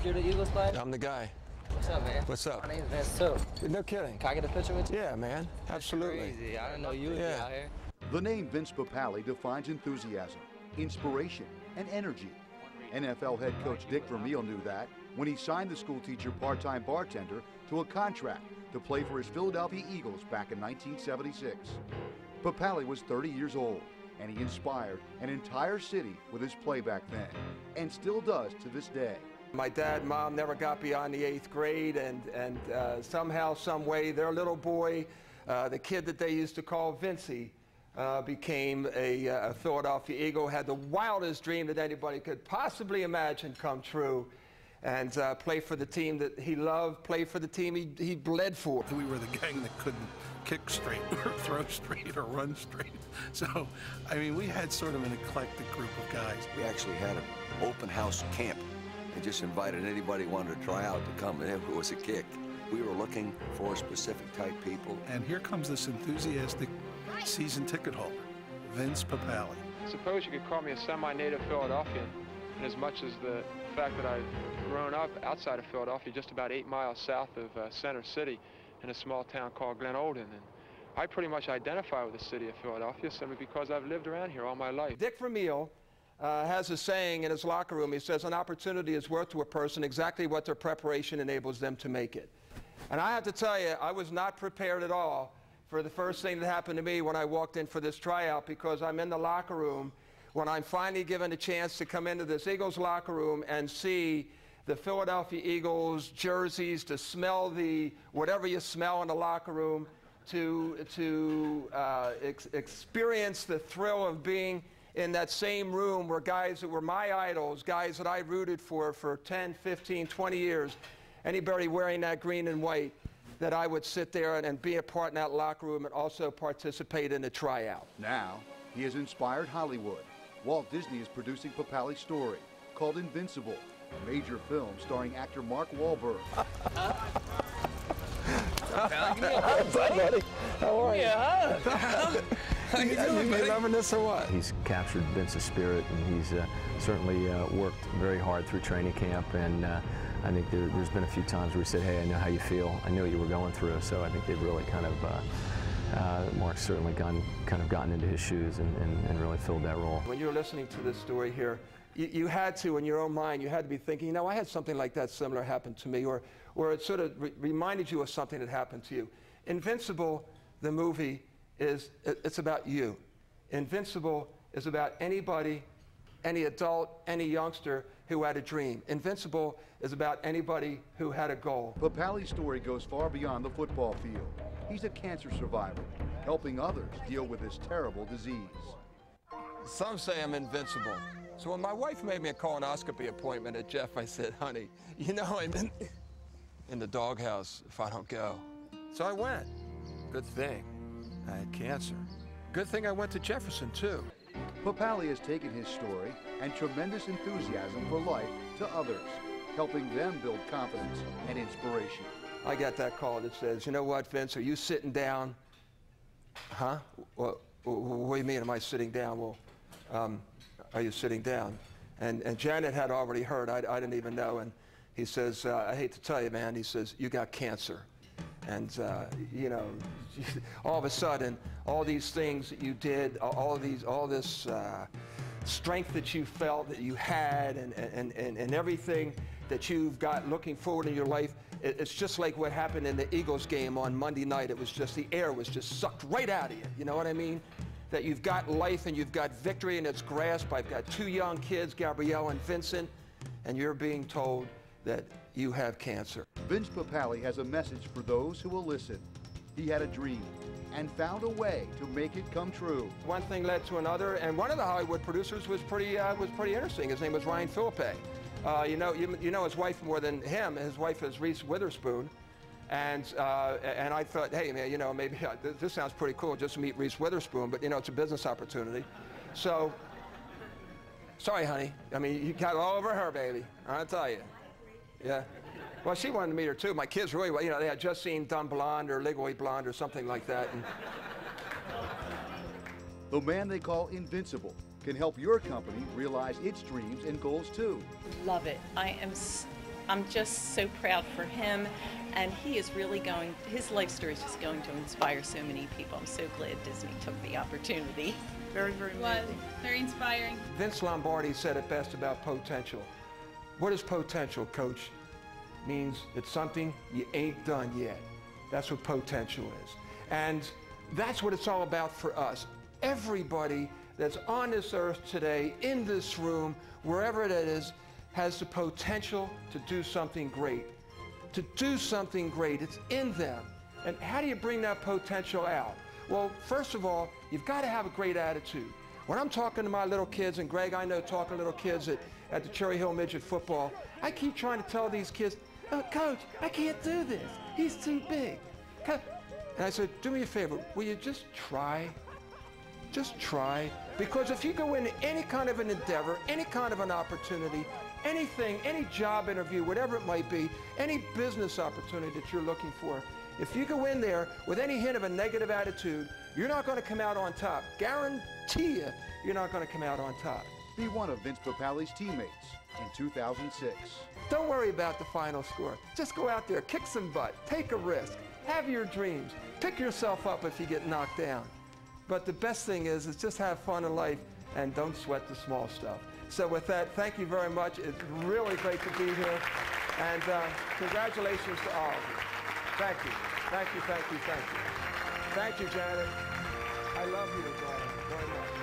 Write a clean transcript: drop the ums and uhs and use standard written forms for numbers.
You're the Eagles player? I'm the guy. What's up, man? What's up? My name's Vince, too. No kidding. Can I get a picture with you? Yeah, man. Absolutely. Crazy. I didn't know you would be out here. The name Vince Papale defines enthusiasm, inspiration, and energy. NFL head coach Dick Vermeil knew that when he signed the schoolteacher part-time bartender to a contract to play for his Philadelphia Eagles back in 1976. Papale was 30 years old, and he inspired an entire city with his play back then, and still does to this day. My dad and mom never got beyond the 8th grade, and somehow, some way, their little boy, the kid that they used to call Vincey, became a Philadelphia Eagle, had the wildest dream that anybody could possibly imagine come true, and play for the team that he loved, play for the team he bled for. We were the gang that couldn't kick straight or throw straight or run straight. So, I mean, we had sort of an eclectic group of guys. We actually had an open house camp and just invited anybody who wanted to try out to come, and it was a kick. We were looking for specific type people. And here comes this enthusiastic season ticket holder, Vince Papale. Suppose you could call me a semi-native Philadelphian, and as much as the fact that I've grown up outside of Philadelphia, just about 8 miles south of Center City, in a small town called Glen Olden. And I pretty much identify with the city of Philadelphia simply because I've lived around here all my life. Dick Vermeil has a saying in his locker room. He says, an opportunity is worth to a person exactly what their preparation enables them to make it. And I have to tell you, I was not prepared at all for the first thing that happened to me when I walked in for this tryout, because I'm in the locker room when I'm finally given a chance to come into this Eagles locker room and see the Philadelphia Eagles jerseys, to smell the whatever you smell in the locker room, to experience the thrill of being in that same room where guys that were my idols, guys that I rooted for 10, 15, 20 years, anybody wearing that green and white, that I would sit there and be a part in that locker room and also participate in the tryout. Now, he has inspired Hollywood. Walt Disney is producing Papale's story, called Invincible, a major film starring actor Mark Wahlberg. Buddy, how are you? Yeah. You loving this or what? He's captured Vince's spirit, and he's certainly worked very hard through training camp, and I think there's been a few times where he said, hey, I know how you feel, I know what you were going through, so I think they've really kind of, Mark's certainly kind of gotten into his shoes and really filled that role. When you're listening to this story here, you had to, in your own mind, you had to be thinking, you know, I had something like that similar happen to me, or it sort of reminded you of something that happened to you. Invincible, the movie, it's about you. Invincible is about anybody, any adult, any youngster who had a dream. Invincible is about anybody who had a goal. Papale's story goes far beyond the football field. He's a cancer survivor, helping others deal with this terrible disease. Some say I'm invincible. So when my wife made me a colonoscopy appointment at Jeff, I said, honey, you know I'm in the doghouse if I don't go. So I went. Good thing I had cancer. Good thing I went to Jefferson, too. Papale has taken his story and tremendous enthusiasm for life to others, helping them build confidence and inspiration. I got that call that says, you know what, Vince, are you sitting down? Huh? What do you mean, am I sitting down? Well, are you sitting down? And Janet had already heard. I didn't even know. And he says, I hate to tell you, man, he says, you got cancer. And, you know, all of a sudden, all these things that you did, all this strength that you felt that you had, and everything that you've got looking forward in your life, it's just like what happened in the Eagles game on Monday night. It was just, the air was just sucked right out of you. You know what I mean? That you've got life and you've got victory in its grasp. I've got 2 young kids, Gabrielle and Vincent, and you're being told that you have cancer. Vince Papale has a message for those who will listen. He had a dream and found a way to make it come true. One thing led to another, and one of the Hollywood producers was pretty interesting. His name was Ryan Philippe. You know his wife more than him. His wife is Reese Witherspoon. And I thought, hey, man, you know, maybe this sounds pretty cool, just to meet Reese Witherspoon, but, you know, it's a business opportunity. So, sorry, honey. I mean, you got all over her, baby. I'll tell you. Yeah. Well, she wanted to meet her, too. My kids really, you know, they had just seen Dumb Blonde or Legally Blonde or something like that. And the man they call Invincible can help your company realize its dreams and goals, too. Love it. I am I'm just so proud for him, and he is really his life story is just going to inspire so many people. I'm so glad Disney took the opportunity. Very, very moving. Very inspiring. Vince Lombardi said it best about potential. What is potential, Coach? Means it's something you ain't done yet. That's what potential is. And that's what it's all about for us. Everybody that's on this earth today, in this room, wherever it is, has the potential to do something great. To do something great, it's in them. And how do you bring that potential out? Well, first of all, you've got to have a great attitude. When I'm talking to my little kids, and Greg, I know talking to little kids at the Cherry Hill Midget Football, I keep trying to tell these kids, oh, Coach, I can't do this. He's too big. And I said, do me a favor, will you just try? Just try. Because if you go into any kind of an endeavor, any kind of an opportunity, anything, any job interview, whatever it might be, any business opportunity that you're looking for, if you go in there with any hint of a negative attitude, you're not going to come out on top. Guarantee you, you're not going to come out on top. Be one of Vince Papale's teammates in 2006. Don't worry about the final score. Just go out there, kick some butt, take a risk, have your dreams, pick yourself up if you get knocked down. But the best thing is just have fun in life and don't sweat the small stuff. So with that, thank you very much. It's really great to be here. And congratulations to all of you. Thank you. Thank you, thank you, thank you. Thank you, Janet. I love you, Janet, very much.